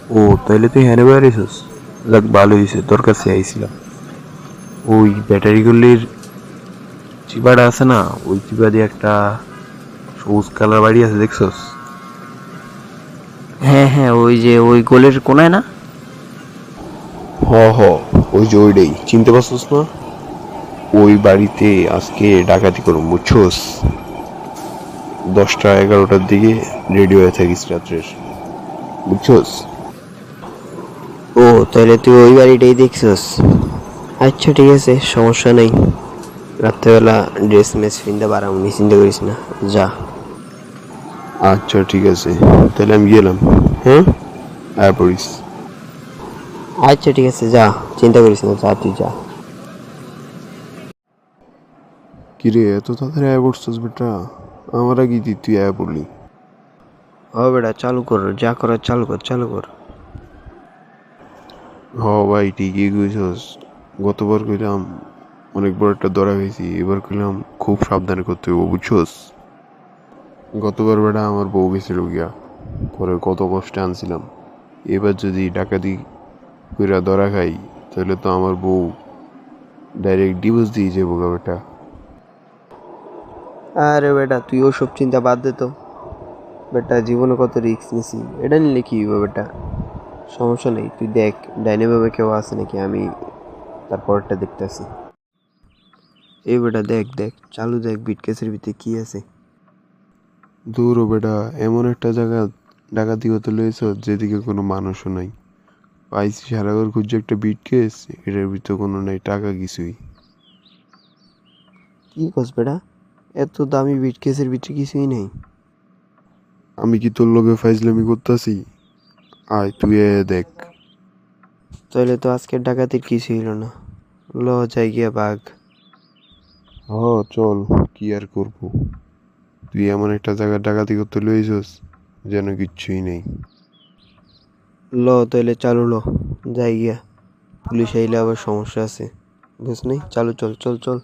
ও তাইলে তুই হ্যানে বেরিয়েছিস। যাক ভালো হয়েছে, তোর কাছে আইছিলাম। ওই ব্যাটারিগুলির চিপাটা আছে না, ওই চিপা দিয়ে একটা সবুজ কালার বাড়ি আছে, দেখছস? হ্যাঁ হ্যাঁ, ওই যে ওই গোলের কোনায় না? হ হ, ওই যে ওইটাই চিনতে পারছস না? ওই বাড়িতে আজকে ডাকাতি করুম, বুঝছস? 10টা 11টার দিকে রেডি হয়ে থাকিস রাত্রের, বুঝছস? ও তাহলে তুই ওই বাড়িটাই দেখছিস। আচ্ছা ঠিক আছে, সমস্যা নেই। রাত্রেবেলা ড্রেস ম্যাচ কিনতে পারাম, চিন্তা করিস না। যা। আচ্ছা ঠিক আছে, তাহলে আমি গেলাম। হ্যাঁ, আয়া পড়িস। আচ্ছা ঠিক আছে, যা, চিন্তা করিস না, যা তুই যা। কিরে, এত তাড়াতাড়ি আয়া পড়ছস বেটা? আমার আগে তুই আয়া পড়লি। ও বেটা, চালু কর, যা করার চালু কর, চালু কর। হ ভাই, ঠিকই কইছস। গতবার কইলাম অনেক বড় একটা ধরা খাইছি, এবার কইলাম খুব সাবধানে করতে হইব, বুঝছস? গতবার বেটা আমার বউ গেছিল গিয়া, পরে কত কষ্টে আনছিলাম। এবার যদি ডাকাতি কইরা ধরা খাই, তাহলে তো আমার বউ ডাইরেক্ট ডিভোর্স দিয়ে যাবো গা বেটা। আরে বেটা, তুই ওসব চিন্তা বাদ দে তো। বেটা, জীবনে কত রিস্ক নিছি, এটা নিলে কি হইব বেটা? সমস্যা নেই, তুই দেখ ডাইনে ভাবে কেউ আছে নাকি, আমি তারপরটা দেখতেছি। এই বেটা, দেখ দেখ, চালু দেখ, বিটকেসের ভিতরে কি আছে। দূর ও বেটা, এমন একটা জায়গা ডাকাতি হতে লইছ যেদিকে কোনো মানুষও নাই। পাইছি সারাঘর খুঁজছে একটা বিট কেস, এটার ভিতরে কোনো নাই টাকা কিছুই। কি কস বেটা? এত দামি বিটকেসের ভিতরে কিছুই নেই? আমি কি তোর লগে ফাইজলামি করতাছি? আয় তুই এ দেখ। তাহলে তো আজকের ডাকাতির কিছুই হলো না। ল, যাই গিয়া বাঘ। হ, চল, কি আর করবো। তুই এমন একটা জায়গা ডাকাতি করতে লইছস যেন কিচ্ছুই নেই। ল তাহলে চালু, ল যাই গিয়া। পুলিশ আইলে আবার সমস্যা আছে, বুঝ নেই, চালু, চল চল চল।